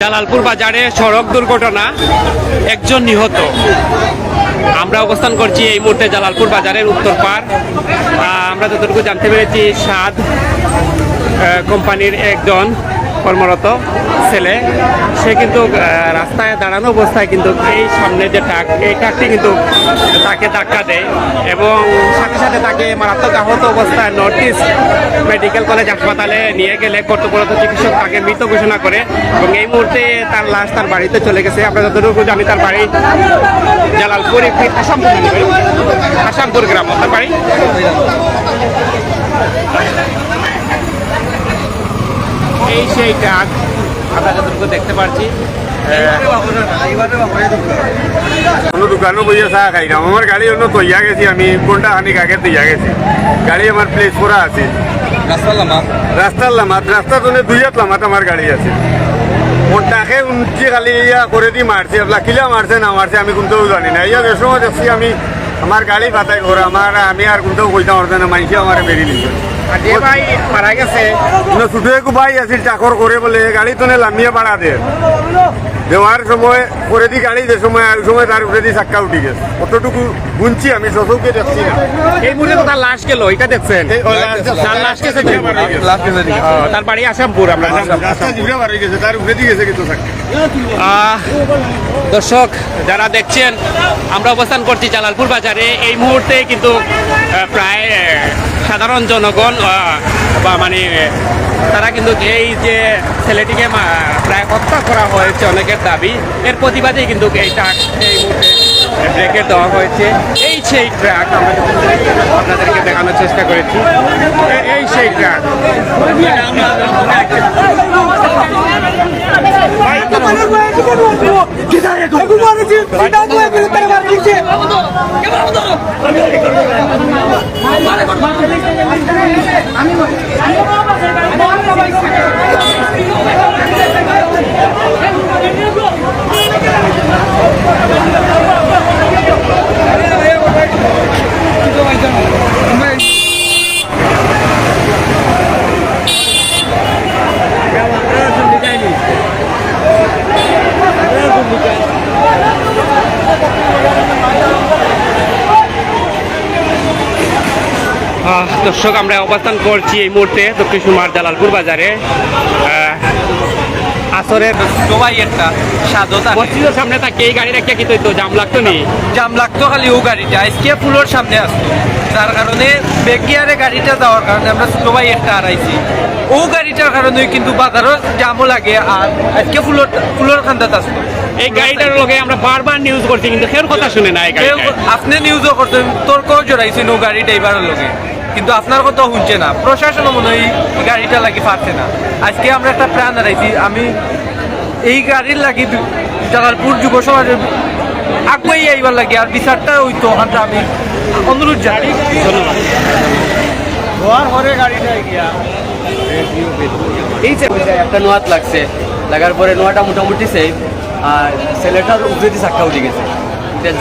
জালালপুর বাজারে সড়ক দুর্ঘটনা, একজন নিহত। আমরা অবস্থান করছি এই মুহূর্তে জালালপুর বাজারের উত্তর পার। আমরা যতটুকু জানতে পেরেছি সাদ কোম্পানির একজন কর্মরত ছেলে, সে কিন্তু রাস্তায় দাঁড়ানো অবস্থায় কিন্তু এই সামনে যে ট্রাক, এই ট্রাকটি কিন্তু তাকে ধাক্কা দেয় এবং সাথে সাথে তাকে মারাত্মক আহত অবস্থায় নর্থ ইস্ট মেডিকেল কলেজ হাসপাতালে নিয়ে গেলে কর্তব্যরত চিকিৎসক তাকে মৃত ঘোষণা করে এবং এই মুহূর্তে তার লাশ তার বাড়িতে চলে গেছে। আমরা যতটুকু জানি তার বাড়ি জালালপুর, আসামপুর গ্রাম তার বাড়ি। এই সেই ট্রাক আমরা যতটুকু দেখতে পাচ্ছি। কোনো দোকানও বইয়া চা খাইলাম, আমার গাড়ি অন্য তৈয়া গেছি, আমি ঘন্টা খানিক আগে তৈয়া গেছি। গাড়ি আমার প্লেস করা আছে রাস্তার লামাত, রাস্তার জন্য দুই হাত লামাত আমার গাড়ি আছে। ওটাকে উঠছি খালি ইয়া করে দিয়ে মারছে, আপনার কিলা মারছে না মারছে আমি কোনটাও জানি না। ইয়া যে সময় দেখছি আমি আমার গাড়ি বাতাই করে আমি আর কোনটাও কইতে পারতাম না, মাইসে আমার বেরিয়ে নিচ্ছে। যে ভাই মারা গেছে ছোট একটু ভাই আছিল চাকর করে বলে গাড়ি তো লামিয়ে বাড়া দেওয়ার সময় করে দি গাড়ি যে সময় আর সময় তার উপরে দিয়ে চাক্কা উঠি গেছে। অতটুকু গুনছি আমি, সচৌকে দেখছি না। এই মুহূর্তে তার লাশ গেল, এটা দেখছেন? তার লাশ গেছে, তার বাড়ি আসামপুর। আমরা গেছে তার উপরে দিয়ে গেছে কিন্তু চাক্কা। দর্শক যারা দেখছেন, আমরা অবস্থান করছি জালালপুর বাজারে। এই মুহূর্তে কিন্তু প্রায় সাধারণ জনগণ বা মানে তারা কিন্তু এই যে ছেলেটিকে প্রায় হত্যা করা হয়েছে অনেকের দাবি, এর প্রতিবাদেই কিন্তু এই ট্রাক এই মুহূর্তে ব্রেকের দেওয়া হয়েছে। এই সেই ট্রাক আমরা আপনাদেরকে দেখানোর চেষ্টা করেছি, এই সেই ট্রাক। দর্শক আমরা অবস্থান করছি এই মুহূর্তে দক্ষিণ সুমার জালালপুর বাজারে। আসরের একটা মসজিদের সামনে থাকে এই গাড়ি রেখে কিন্তু জাম লাগতো নি, জাম লাগতো খালি ও গাড়িটা আজকে ফুলোর সামনে আসতো, যার কারণে বেগিয়ারে গাড়িটা যাওয়ার কারণে আমরা ছোটো ভাই একটা হারাইছি। ও গাড়িটার কারণে কিন্তু বাজারও জামও লাগে, আর আজকে ফুলোর খান্দাত আসতো। এই গাড়িটার লগে আমরা বারবার নিউজ করছি কিন্তু কেউ কথা শুনে না। এই গাড়ি আপনি নিউজও করছেন, তর্কও জড়াইছেন ও গাড়ি ড্রাইভারের লগে, কিন্তু আপনার কথা শুনছে না। প্রশাসনও মনে হয় এই গাড়িটা লাগি পারছে না। আজকে আমরা একটা প্রাণ হারাইছি। আমি এই গাড়ির লাগি জালালপুর যুব সমাজের আগুয়াই আইবার লাগে, আর বিচারটা হইতো ওখানটা আমি অনুরোধ জানাই। ধন্যবাদ। এই যে একটা নোয়াত লাগছে, লাগার পরে নোয়াটা মোটামুটি সেফ, আর ছেলেটার উপরে দিয়ে চাক্কা উঠে গেছে।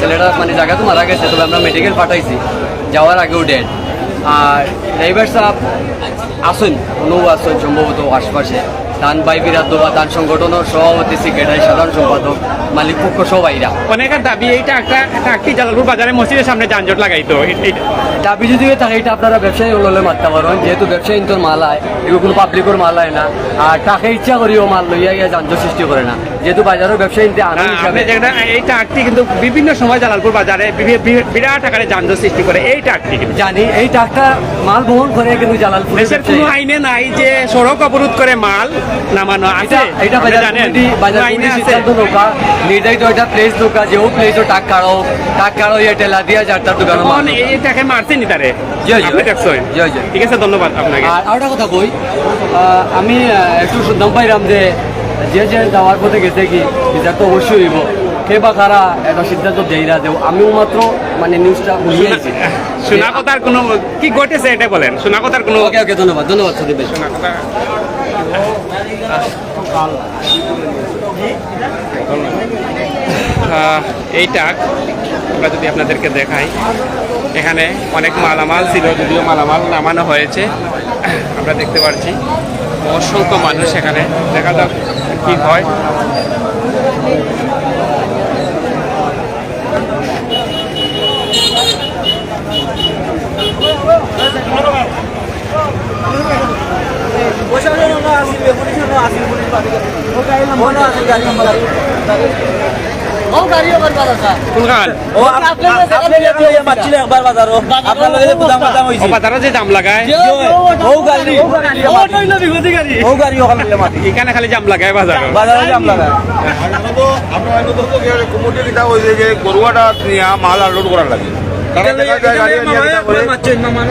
ছেলেটা মানে জায়গা তো মারা গেছে, তবে আমরা মেডিকেল পাঠাইছি, যাওয়ার আগেও ডেড। আর ড্রাইভার সাহেব আসুন, নৌ আসুন সম্ভবত আশপাশে। ধান বাই বিরাট বা ধান সংগঠনের সভাপতি, সেক্রেটারি, সাধারণ সম্পাদক, মালিক পক্ষ সবাইরা অনেকের দাবি এইটা একটি জালালপুর বাজারে মসজিদের সামনে যানজট লাগাইতো। দাবি যদি থাকে এটা আপনারা ব্যবসায়ী হলে মারতে পারেন, যেহেতু ব্যবসায়ী তোর মাল হয়, এগুলো কোনো পাবলিকের মাল হয় না। আর টাকা ইচ্ছা করিও মাল লইয়া গিয়ে যানজট সৃষ্টি করে না, যেহেতু বাজারের ব্যবসায়ী এই ট্রাকটি কিন্তু বিভিন্ন সময় জালালপুর বাজারে বিরাট আকারে যানজট সৃষ্টি করে। এই ট্রাকটি জানি এই ট্রাকটা মাল বহন করে, কিন্তু জালালপুর দেশের কোনো আইনে নাই যে সড়ক অবরোধ করে মাল নামানো আছে। এটা জানেন নির্ধারিত একটা প্লেস দোকা, যেও প্লেস টাক কাড়ো টেলা দিয়া যারটা দোকান এইটাকে মারছে নি তারে। ঠিক আছে, ধন্যবাদ আপনাকে। আর একটা কথা কই, আমি একটু শুনতাম পাইলাম যে যাওয়ার পথে গেছে কি বিচার তো অবশ্যই হইব, কে বা কারা একটা সিদ্ধান্ত দেইরা দেও। আমিও মাত্র মানে নিউজটা বুঝিয়েছি। শোনা কথার কোনো কি ঘটেছে এটা বলেন, শোনা কথার কোনো। ওকে ধন্যবাদ সদীপ ভাই। শোনা কথা এই ট্রাক আমরা যদি আপনাদেরকে দেখাই, এখানে অনেক মালামাল ছিল, যদিও মালামাল নামানো হয়েছে। আমরা দেখতে পাচ্ছি অসংখ্য মানুষ এখানে, দেখা যাক কি হয়। কোনখান ও বাজারে যে দাম লাগায় এখানে খালি জাম লাগায় বাজার গরুয়াটা নিয়ে মাল আনলোড করার লাগে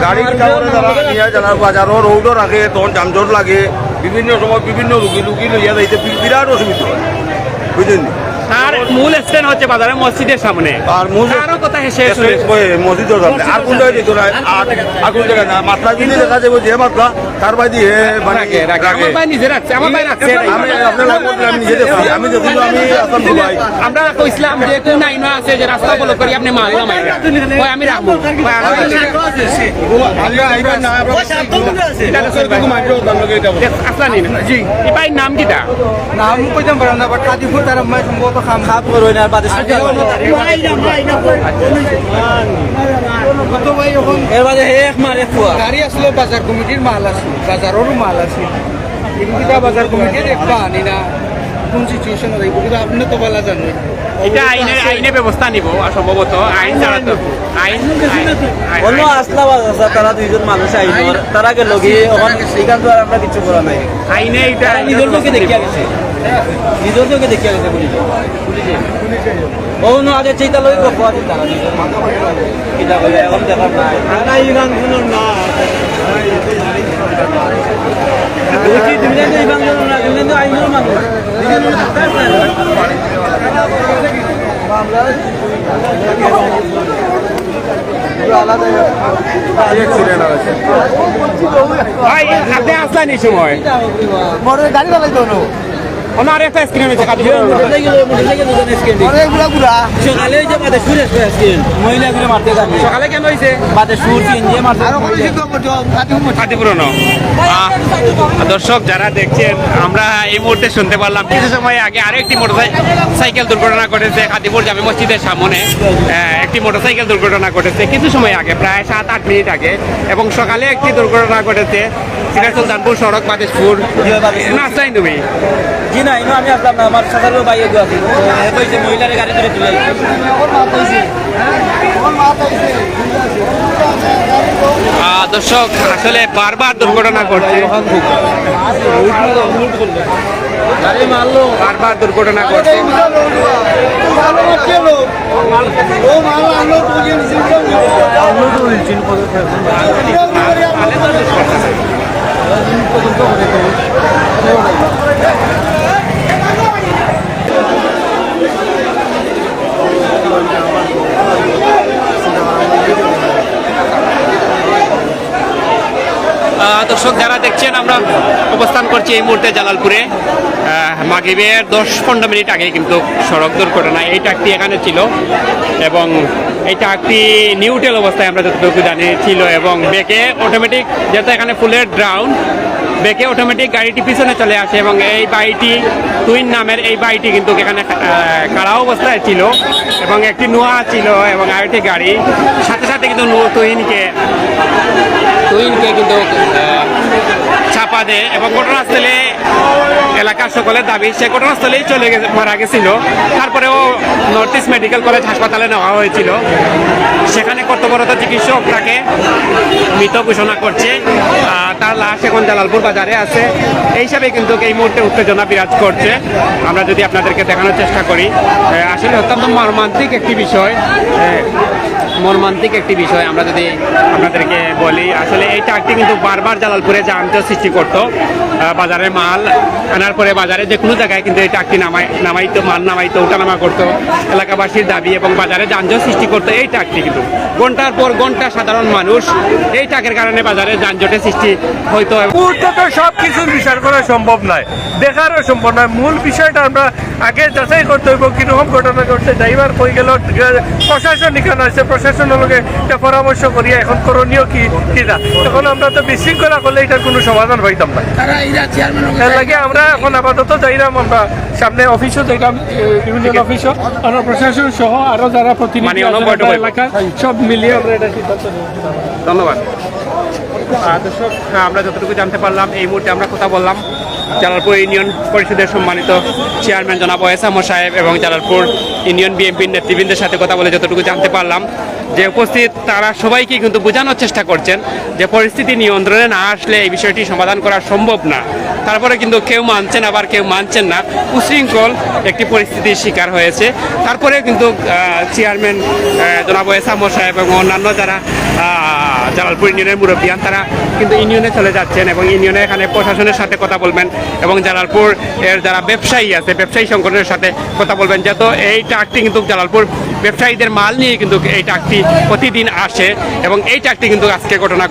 গাড়ি বাজারও রৌডও রাখে তখন যানজট লাগে বিভিন্ন সময় বিভিন্ন রুগী লইয়া যাইতে বিরাট অসুবিধা হয় বুঝলেন। তার মূল স্ট্যান্ড হচ্ছে বাজারের মসজিদের সামনে আর মূল আরো কথা শেষ মসজিদের সামনে আর কোন জায়গায় যেত না আর কোন জায়গায় না মাত্রা যদি দেখা যাবে যে মাত্রা তার বাই দিয়ে মানে রাখে আমার ভাই নিজে রাখছে আমার ভাই রাখছে আমি আপনার আমি নিজে দেখছি আমি যখন আমি আসাম দুবাই আমরা কইছিলাম যে কোন আইন আছে যে রাস্তা ফলো করি আপনি মাল না মাইরা কই আমি রাখবো আসলানি জি এই ভাই নাম কিটা নাম কইতাম পারলাম না বাট কাদিপুর তার আমি সম্ভবত খাপ করো না বাদে এর বাদে এক মারে ফুয়া গাড়ি আসলো বাজার কমিটির মাল আসলো বাজারেরও মাল আসলো এগুলিটা বাজার কমিটির একটা আনি না কোন সিচুয়েশন হয় এগুলো আপনি তো বলা জানেন এটা আইনে ব্যবস্থা নিব সম্ভবত আইন ছাড়া তো আইন অন্য আসলা বাজার তারা দুইজন মানুষ আইন তারা গেল গিয়ে ওখানে এখান তো আর আমরা কিছু করা নাই আইনে এটা নিজের চোখে দেখিয়া গেছে নিজের চোখে দেখিয়া গেছে পুলিশে ও না আগে চিন্তা লই গো পাওয়া যায় তারা নিজের মাথা কিটা কই এখন দেখার নাই না ইগান শুনো না দুই দিন দিন ইগান শুনো না দিন তো আইনের মানুষ দিন ভাই আপনি আসলেন এই সময় গাড়ি চালাই তো আমার একটা স্ক্রিন হয়েছে সকালে যে বাদে সুরেশ আসছেন মহিলাগুলো মারতে যাবে সকালে কেন হয়েছে বাদে সুর চিনজে মারতে ক্ষতিপূরণ দর্শক যারা দেখছেন আমরা এই মুহূর্তে শুনতে পারলাম কিছু সময় আগে আরেকটি মোটরসাইকেল দুর্ঘটনা ঘটেছে খাদিপুর জামে মসজিদের সামনে একটি মোটরসাইকেল দুর্ঘটনা ঘটেছে কিছু সময় আগে প্রায় 7-8 মিনিট আগে এবং সকালে একটি দুর্ঘটনা ঘটেছে সিরাজ সুলতানপুর সড়ক বাদেশপুর নাচলাই তুমি জি না ইনো আমি আসলাম না আমার সকালেও বাইরে গিয়ে আছি কইছে মহিলার গাড়ি ধরে তুলে দর্শক আসলে বারবার দুর্ঘটনা ঘটছে গাড়ি মারলো বারবার দুর্ঘটনা ঘটছে দর্শক যারা দেখছেন আমরা অবস্থান করছি এই মুহূর্তে জালালপুরে মাগরিবের 10-15 মিনিট আগে কিন্তু সড়ক দুর্ঘটনা এই ট্রাকটি এখানে ছিল এবং এই ট্রাকটি নিউট্রাল অবস্থায় আমরা যতটুকু জানি ছিল এবং বেকে অটোমেটিক যেহেতু এখানে ফুলের ড্রাউন বেকে অটোমেটিক গাড়িটি পিছনে চলে আসে এবং এই বাইটি টুইন নামের এই বাইটি কিন্তু এখানে খাড়া অবস্থায় ছিল এবং একটি নোয়া ছিল এবং আরেকটি গাড়ি সাথে সাথে কিন্তু টুইনকে কিন্তু চাপা দেয় এবং ঘটনাস্থলে এলাকার সকলের দাবি সে ঘটনাস্থলেই চলে গেছে মারা গেছিল তারপরেও নর্থ ইস্ট মেডিকেল কলেজ হাসপাতালে নেওয়া হয়েছিল সেখানে কর্তব্যরত চিকিৎসক তাকে মৃত ঘোষণা করছে তার লাশ এখন জালালপুর বাজারে আছে এই হিসাবে কিন্তু এই মুহূর্তে উত্তেজনা বিরাজ করছে আমরা যদি আপনাদেরকে দেখানোর চেষ্টা করি আসলে অত্যন্ত মর্মান্তিক একটি বিষয় আমরা যদি আপনাদেরকে বলি আসলে এই ট্রাকটি কিন্তু বারবার জালালপুরে যানজট সৃষ্টি করতো বাজারে মাল আনার পরে বাজারে যে কোনো জায়গায় কিন্তু এই ট্রাকটি নামাইতো ওঠানামা করতো এলাকাবাসীর দাবি এবং বাজারে যানজট সৃষ্টি করতো এই ট্রাকটি কিন্তু ঘন্টার পর ঘন্টা সাধারণ মানুষ এই ট্রাকের কারণে বাজারে যানজটের সৃষ্টি হইতো মুহূর্তে তো সব কিছু বিচার করা সম্ভব নয় দেখারও সম্ভব নয় মূল বিষয়টা আমরা আগে যাচাই করতে হইব কিরকম ঘটনা ঘটছে ড্রাইভার কই গেল প্রশাসন এখানে আছে প্রশাসনের লগে এটা পরামর্শ করি এখন করণীয় কি কিনা। এখন আমরা তো বিশৃঙ্খলা করলে এটার কোনো সমাধান পাইতাম না। এর লাগে আমরা এখন আপাতত যাইলাম, আমরা সামনে অফিসও যাইলাম, ইউনিয়ন অফিসও, আমরা প্রশাসন সহ আরো যারা প্রতিনিধি মানে আছে অনবরত এলাকার সব মিলিয়ে আমরা এটা সিদ্ধান্ত নেব। ধন্যবাদ। দর্শক, আমরা যতটুকু জানতে পারলাম এই মুহূর্তে আমরা কথা বললাম জালালপুর ইউনিয়ন পরিষদের সম্মানিত চেয়ারম্যান জনাব ওয়েসামর সাহেব এবং জালালপুর ইউনিয়ন বিএনপির নেতৃবৃন্দের সাথে কথা বলে যতটুকু জানতে পারলাম যে উপস্থিত তারা সবাইকে কিন্তু বোঝানোর চেষ্টা করছেন যে পরিস্থিতি নিয়ন্ত্রণে না আসলে এই বিষয়টি সমাধান করা সম্ভব না। তারপরে কিন্তু কেউ মানছেন আবার কেউ মানছেন না, উশৃঙ্খল একটি পরিস্থিতির শিকার হয়েছে। তারপরে কিন্তু চেয়ারম্যান জনাব ওয়েসামর সাহেব এবং অন্যান্য যারা জালালপুর ইউনিয়নের মুরব্বিয়ান তারা কিন্তু ইউনিয়নে চলে যাচ্ছেন এবং ইউনিয়নে এখানে প্রশাসনের সাথে কথা বলবেন এবং জালালপুর এর যারা ব্যবসায়ী আছে ব্যবসায়ী সংগঠনের সাথে কথা বলবেন। যেহেতু এই ট্রাকটি কিন্তু জালালপুর ব্যবসায়ীদের মাল নিয়ে কিন্তু এই ট্রাকটি প্রতিদিন আসে এবং এই ট্রাকটি কিন্তু আজকে ঘটনা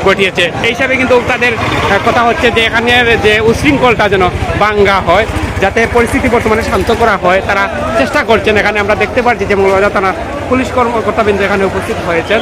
ঘটিয়েছে। এই হিসাবে কিন্তু তাদের কথা হচ্ছে যে এখানের যে উশৃঙ্খলটা যেন ভাঙ্গা হয়, যাতে পরিস্থিতি বর্তমানে শান্ত করা হয় তারা চেষ্টা করছেন। এখানে আমরা দেখতে পাচ্ছি যে মৌলবাজার থানা পুলিশ কর্মকর্তাবৃন্দ এখানে উপস্থিত হয়েছেন।